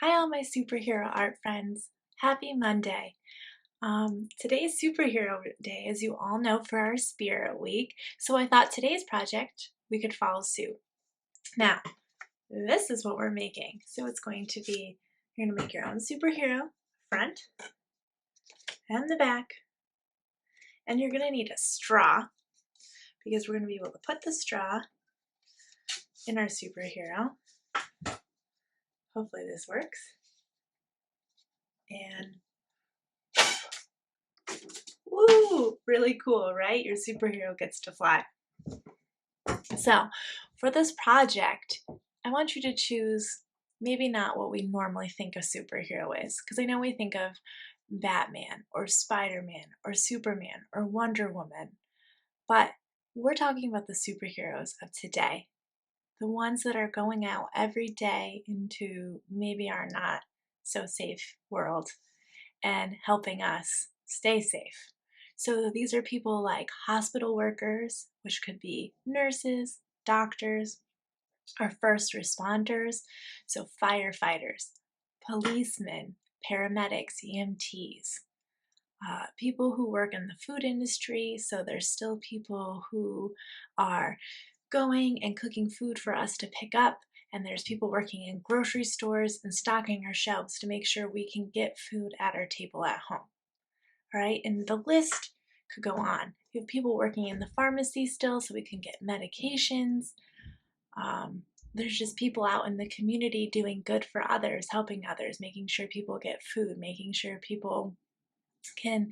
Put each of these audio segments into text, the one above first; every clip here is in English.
Hi, all my superhero art friends. Happy Monday. Today's superhero day, as you all know, for our Spirit Week. So I thought today's project, we could follow suit. Now, this is what we're making. So it's going to be, you're going to make your own superhero, front and the back. And you're going to need a straw because we're going to be able to put the straw in our superhero. Hopefully this works. And woo, really cool, right? Your superhero gets to fly. So for this project, I want you to choose maybe not what we normally think a superhero is, because I know we think of Batman or Spider-Man or Superman or Wonder Woman, but we're talking about the superheroes of today, the ones that are going out every day into maybe our not so safe world and helping us stay safe. So these are people like hospital workers, which could be nurses, doctors, our first responders, so firefighters, policemen, paramedics, EMTs, people who work in the food industry, so there's still people who are going and cooking food for us to pick up, and there's people working in grocery stores and stocking our shelves to make sure we can get food at our table at home. All right, and the list could go on. You have people working in the pharmacy still so we can get medications. There's just people out in the community doing good for others, helping others, making sure people get food, making sure people can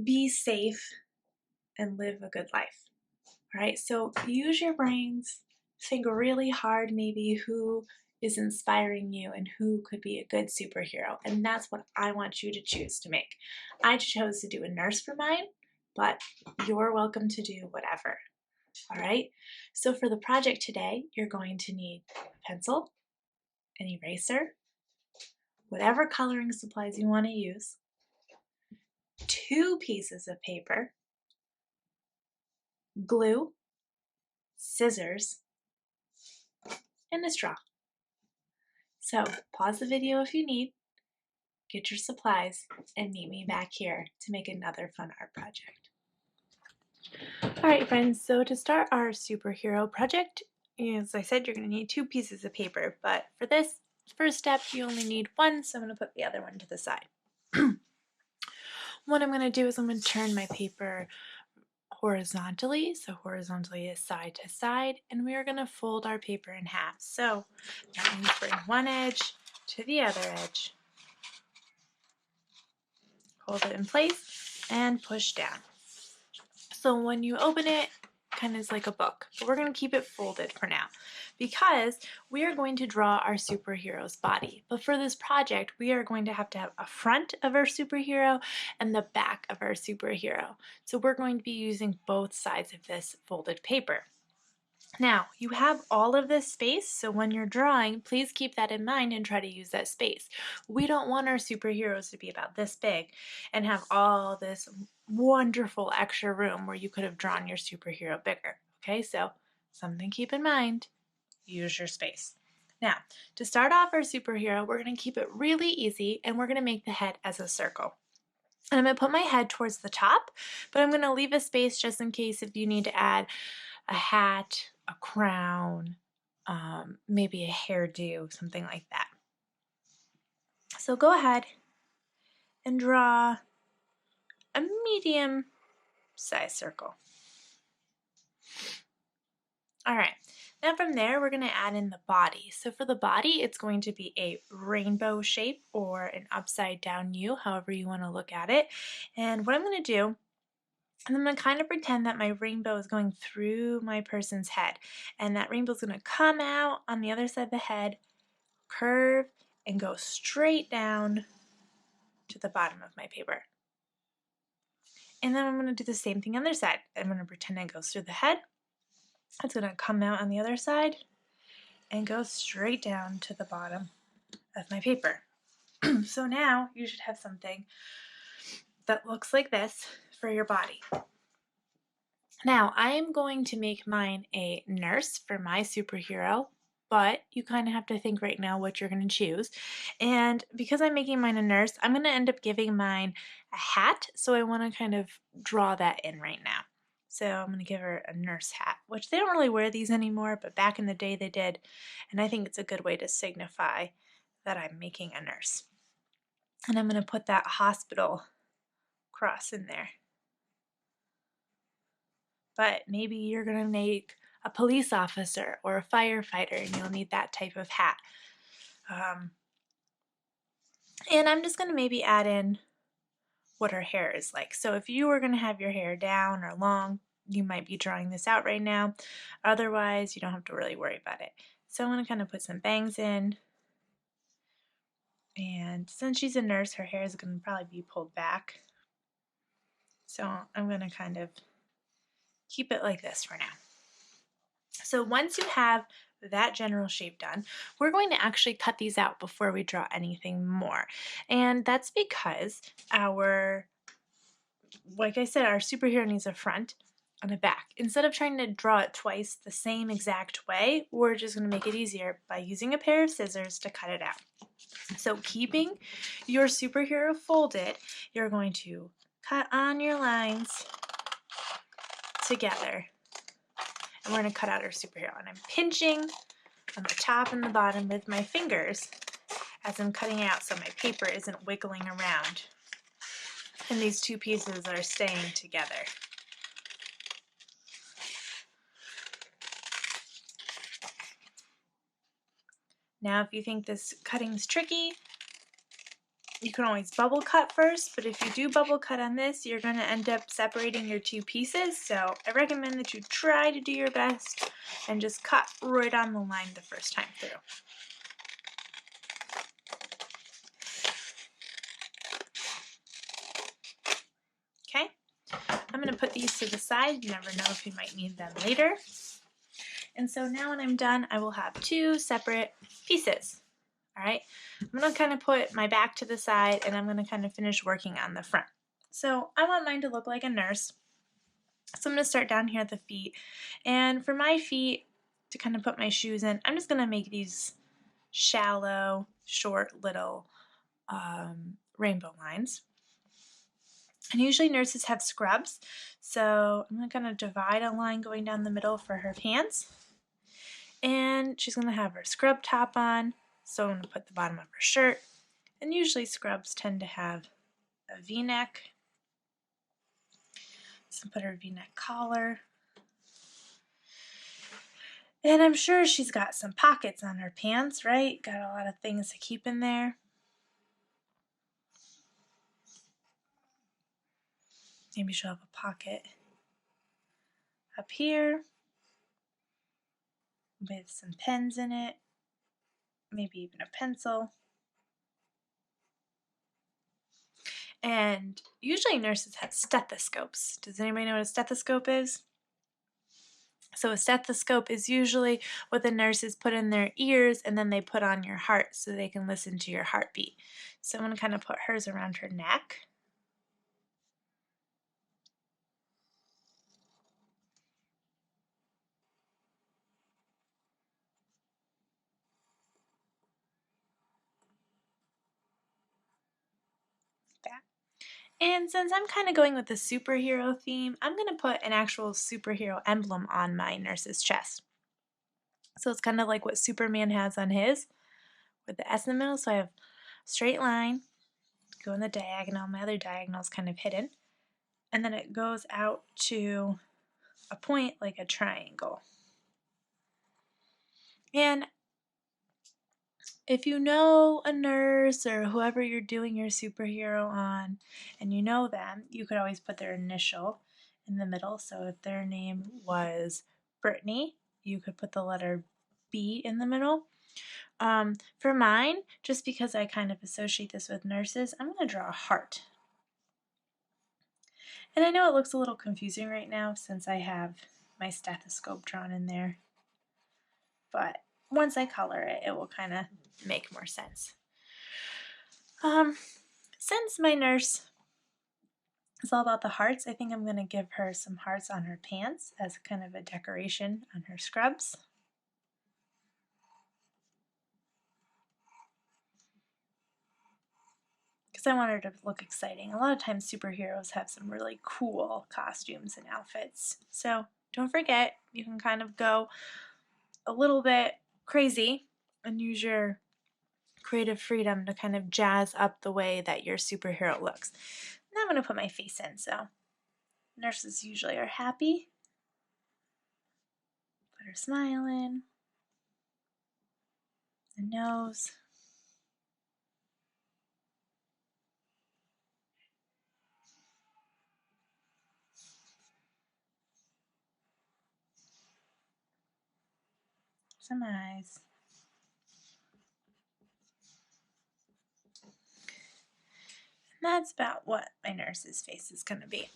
be safe and live a good life. All right, so use your brains, think really hard maybe who is inspiring you and who could be a good superhero. And that's what I want you to choose to make. I chose to do a nurse for mine, but you're welcome to do whatever. All right, so for the project today, you're going to need a pencil, an eraser, whatever coloring supplies you want to use, 2 pieces of paper, glue, scissors, and a straw. So pause the video if you need, get your supplies, and meet me back here to make another fun art project. All right, friends, so to start our superhero project, as I said, you're going to need 2 pieces of paper, but for this first step, you only need one, so I'm going to put the other one to the side. What I'm going to do is I'm going to turn my paper horizontally, so horizontally is side to side, and we are going to fold our paper in half. So that means bring one edge to the other edge, hold it in place, and push down. So when you open it, kind of is like a book, but we're going to keep it folded for now because we are going to draw our superhero's body. But for this project, we are going to have a front of our superhero and the back of our superhero. So we're going to be using both sides of this folded paper. Now, you have all of this space, so when you're drawing, please keep that in mind and try to use that space. We don't want our superheroes to be about this big and have all this wonderful extra room where you could have drawn your superhero bigger. Okay, so something to keep in mind, use your space. Now, to start off our superhero, we're going to keep it really easy and we're going to make the head as a circle. And I'm going to put my head towards the top, but I'm going to leave a space just in case if you need to add a hat, a crown, maybe a hairdo, something like that. So go ahead and draw a medium size circle. All right, now from there we're going to add in the body. So for the body, it's going to be a rainbow shape or an upside down U, however you want to look at it. And what I'm going to do, and I'm going to kind of pretend that my rainbow is going through my person's head. And that rainbow is going to come out on the other side of the head, curve, and go straight down to the bottom of my paper. And then I'm going to do the same thing on the other side. I'm going to pretend it goes through the head. It's going to come out on the other side and go straight down to the bottom of my paper. So now you should have something that looks like this for your body. Now, I am going to make mine a nurse for my superhero, but you kind of have to think right now what you're going to choose. And because I'm making mine a nurse, I'm going to end up giving mine a hat. So I want to kind of draw that in right now. So I'm going to give her a nurse hat, which they don't really wear these anymore, but back in the day they did. And I think it's a good way to signify that I'm making a nurse. And I'm going to put that hospital cross in there. But maybe you're going to make a police officer or a firefighter, and you'll need that type of hat. And I'm just going to maybe add in what her hair is like. So if you were going to have your hair down or long, you might be drawing this out right now. Otherwise, you don't have to really worry about it. So I'm going to kind of put some bangs in. And since she's a nurse, her hair is going to probably be pulled back. So I'm going to kind of keep it like this for now. So once you have that general shape done, we're going to actually cut these out before we draw anything more. And that's because like I said, our superhero needs a front and a back. Instead of trying to draw it twice the same exact way, we're just going to make it easier by using a pair of scissors to cut it out. So keeping your superhero folded, you're going to cut on your lines together. And we're going to cut out our superhero. And I'm pinching on the top and the bottom with my fingers as I'm cutting it out so my paper isn't wiggling around. And these two pieces are staying together. Now, if you think this cutting is tricky, you can always bubble cut first, but if you do bubble cut on this, you're going to end up separating your two pieces. So I recommend that you try to do your best and just cut right on the line the first time through. Okay, I'm going to put these to the side. You never know if you might need them later. And so now when I'm done, I will have two separate pieces. All right, I'm going to kind of put my back to the side and I'm going to kind of finish working on the front. So I want mine to look like a nurse. So I'm going to start down here at the feet. And for my feet, to kind of put my shoes in, I'm just going to make these shallow, short, little rainbow lines. And usually nurses have scrubs. So I'm going to kind of divide a line going down the middle for her pants. And she's going to have her scrub top on. So I'm going to put the bottom of her shirt. And usually scrubs tend to have a V-neck. So put her V-neck collar. And I'm sure she's got some pockets on her pants, right? Got a lot of things to keep in there. Maybe she'll have a pocket up here with some pens in it. Maybe even a pencil. And usually nurses have stethoscopes. Does anybody know what a stethoscope is? So a stethoscope is usually what the nurses put in their ears and then they put on your heart so they can listen to your heartbeat. So I'm going to kind of put hers around her neck. And since I'm kind of going with the superhero theme, I'm going to put an actual superhero emblem on my nurse's chest. So it's kind of like what Superman has on his, with the S in the middle. So I have a straight line, go in the diagonal, my other diagonal is kind of hidden. And then it goes out to a point like a triangle. And if you know a nurse or whoever you're doing your superhero on and you know them, you could always put their initial in the middle. So if their name was Brittany, you could put the letter B in the middle. For mine, just because I kind of associate this with nurses, I'm going to draw a heart. And I know it looks a little confusing right now since I have my stethoscope drawn in there, but once I color it, it will kind of make more sense. Since my nurse is all about the hearts, I think I'm going to give her some hearts on her pants as kind of a decoration on her scrubs. because I want her to look exciting. A lot of times superheroes have some really cool costumes and outfits. So don't forget, you can kind of go a little bit crazy and use your creative freedom to kind of jazz up the way that your superhero looks. Now I'm going to put my face in, so nurses usually are happy. Put her smile in. The nose. Some eyes. And that's about what my nurse's face is going to be.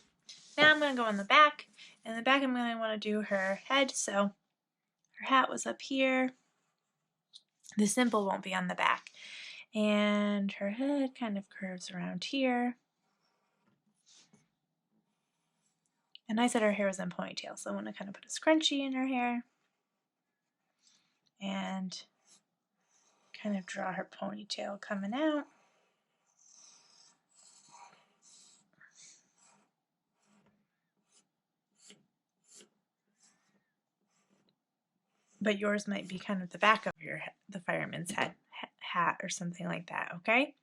Now I'm going to go on the back. In the back I'm going to want to do her head, so her hat was up here. The symbol won't be on the back. And her head kind of curves around here. And I said her hair was in ponytail, so I want to kind of put a scrunchie in her hair. And kind of draw her ponytail coming out. But yours might be kind of the back of the fireman's hat or something like that, okay?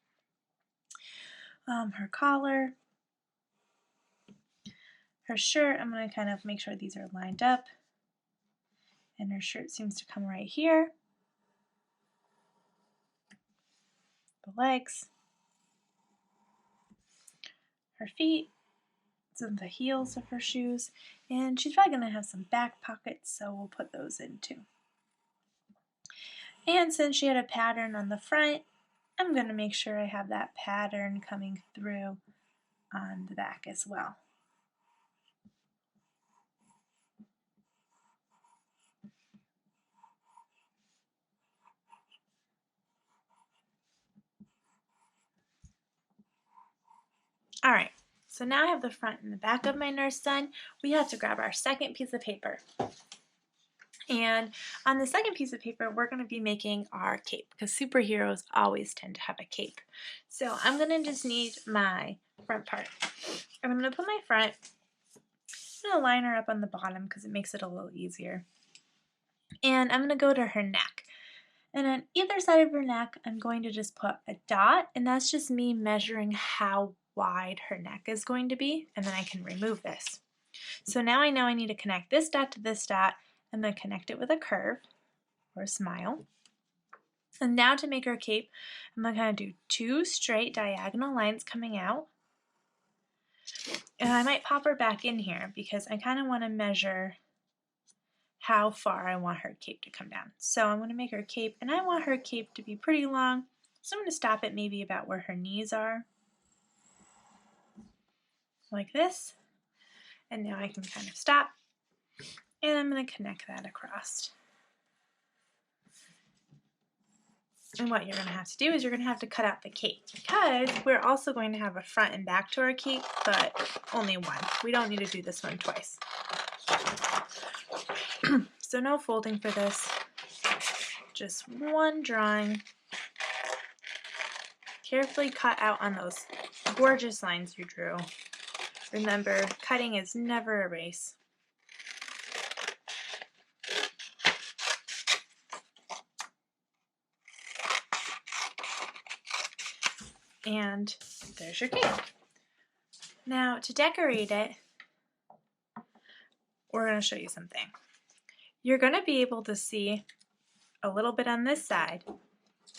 Her collar, her shirt, I'm going to kind of make sure these are lined up. And her shirt seems to come right here. The legs, her feet, some of the heels of her shoes, and she's probably going to have some back pockets, so we'll put those in too. And since she had a pattern on the front, I'm going to make sure I have that pattern coming through on the back as well. All right, so now I have the front and the back of my nurse done. We have to grab our second piece of paper. And on the second piece of paper, we're going to be making our cape because superheroes always tend to have a cape. So I'm going to just need my front part. I'm going to put my front, I'm going to line her up on the bottom because it makes it a little easier. And I'm going to go to her neck. And on either side of her neck, I'm going to just put a dot, and that's just me measuring how wide her neck is going to be, and then I can remove this. So now I know I need to connect this dot to this dot, and then connect it with a curve or a smile. And now to make our cape, I'm going to kind of do 2 straight diagonal lines coming out. And I might pop her back in here because I kind of want to measure how far I want her cape to come down. So I'm going to make her cape, and I want her cape to be pretty long, so I'm going to stop it maybe about where her knees are, like this. And now I can kind of stop, and I'm going to connect that across. And what you're going to have to do is you're going to have to cut out the cape because we're also going to have a front and back to our cape, but only one. We don't need to do this one twice. So no folding for this, just one drawing. Carefully cut out on those gorgeous lines you drew. Remember, cutting is never a race. And there's your cape. Now to decorate it, we're going to show you something. You're going to be able to see a little bit on this side,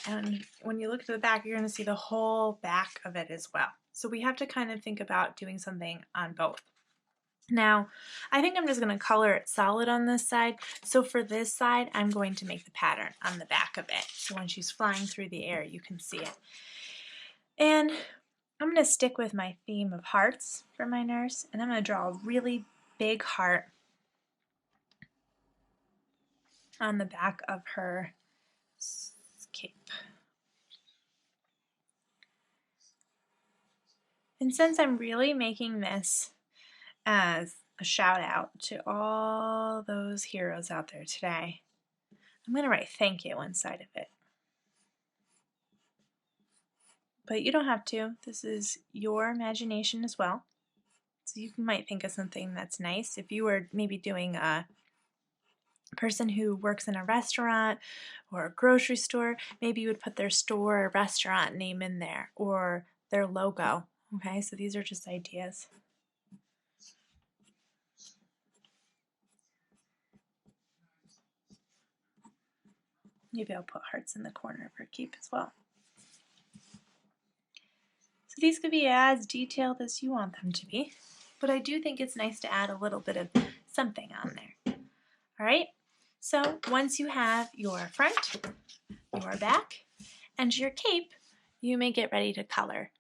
and when you look to the back, you're going to see the whole back of it as well. So we have to kind of think about doing something on both. Now, I think I'm just going to color it solid on this side. So for this side, I'm going to make the pattern on the back of it. So when she's flying through the air, you can see it. And I'm going to stick with my theme of hearts for my nurse, and I'm going to draw a really big heart on the back of her cape. And since I'm really making this as a shout out to all those heroes out there today, I'm going to write thank you on side of it. but you don't have to. This is your imagination as well. So you might think of something that's nice. If you were maybe doing a person who works in a restaurant or a grocery store, maybe you would put their store or restaurant name in there or their logo. Okay, so these are just ideas. Maybe I'll put hearts in the corner for keep as well. So these could be as detailed as you want them to be, but I do think it's nice to add a little bit of something on there. All right, so once you have your front, your back, and your cape, you may get ready to color.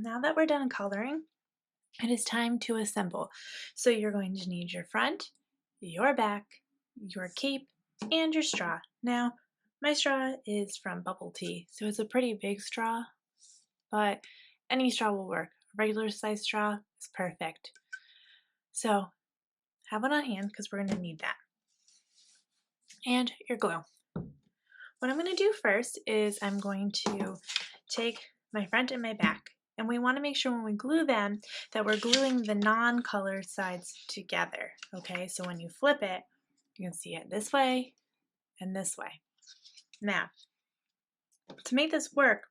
Now that we're done coloring, it is time to assemble. So you're going to need your front, your back, your cape, and your straw. Now, my straw is from Bubble Tea, so it's a pretty big straw, but any straw will work. A regular size straw is perfect. So have it on hand because we're going to need that. And your glue. What I'm going to do first is I'm going to take my front and my back. And we want to make sure when we glue them that we're gluing the non-colored sides together. Okay, so when you flip it, you can see it this way and this way. Now, to make this work,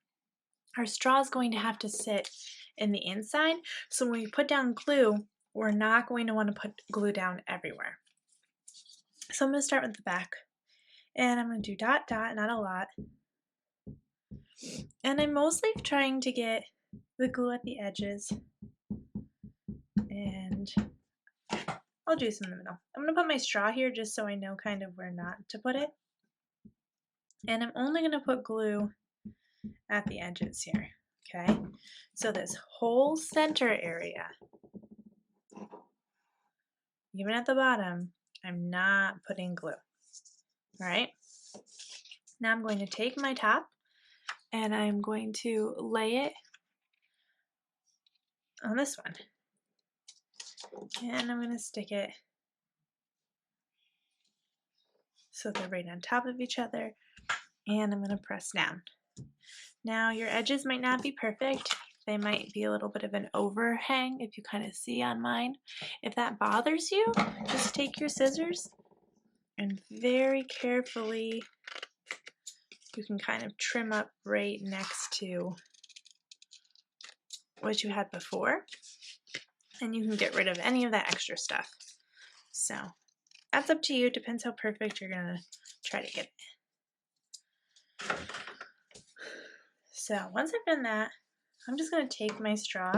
our straw is going to have to sit in the inside. So when we put down glue, we're not going to want to put glue down everywhere. So I'm going to start with the back. And I'm going to do dot, dot, not a lot. And I'm mostly trying to get the glue at the edges. And I'll do some in the middle. I'm going to put my straw here just so I know kind of where not to put it. And I'm only going to put glue at the edges here. Okay, so this whole center area, even at the bottom, I'm not putting glue. All right, now I'm going to take my top and I'm going to lay it on this one. And I'm going to stick it so they're right on top of each other. And I'm going to press down. Now your edges might not be perfect. They might be a little bit of an overhang if you kind of see on mine. If that bothers you, just take your scissors and very carefully you can kind of trim up right next to what you had before, and you can get rid of any of that extra stuff. So that's up to you. Depends how perfect you're gonna try to get it. So once I've done that, I'm just gonna take my straw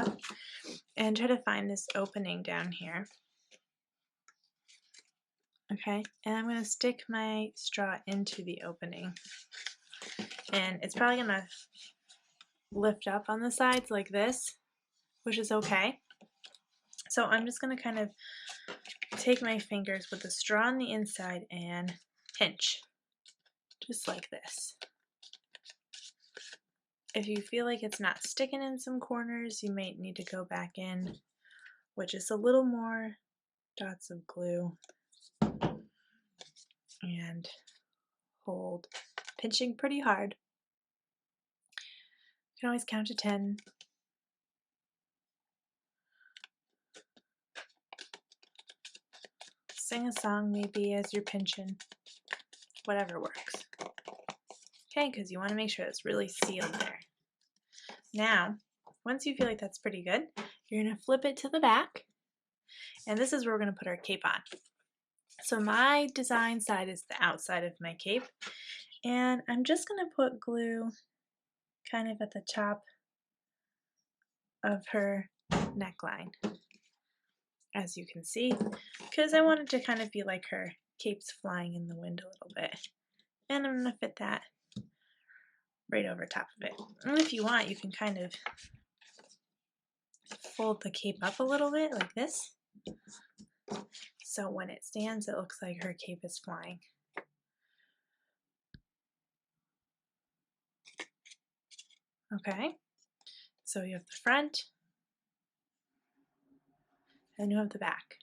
and try to find this opening down here. Okay, and I'm gonna stick my straw into the opening. And it's probably gonna lift up on the sides like this, which is okay. So I'm just gonna kind of take my fingers with the straw on the inside and pinch, just like this. If you feel like it's not sticking in some corners, you might need to go back in with just a little more dots of glue and hold, pinching pretty hard. You can always count to 10. Sing a song maybe as you're pinching, whatever works. Okay, because you want to make sure it's really sealed there. Now, once you feel like that's pretty good, you're going to flip it to the back, and this is where we're going to put our cape on. So my design side is the outside of my cape, and I'm just going to put glue kind of at the top of her neckline, as you can see, because I wanted to kind of be like her cape's flying in the wind a little bit. And I'm going to fit that right over top of it. And if you want, you can kind of fold the cape up a little bit like this. So when it stands, it looks like her cape is flying. Okay, so you have the front and you have the back.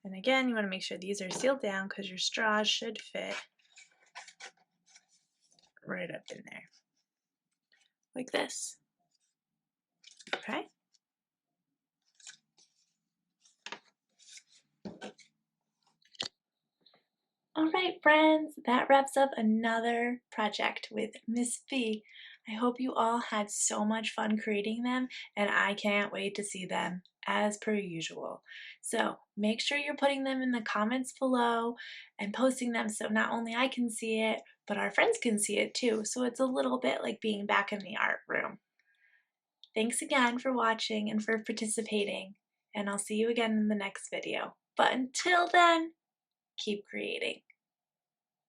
And again, you want to make sure these are sealed down because your straws should fit right up in there, like this. Okay. All right, friends, that wraps up another project with Miss B. I hope you all had so much fun creating them, and I can't wait to see them as per usual. So make sure you're putting them in the comments below and posting them so not only I can see it, but our friends can see it too. So it's a little bit like being back in the art room. Thanks again for watching and for participating, and I'll see you again in the next video. But until then, keep creating.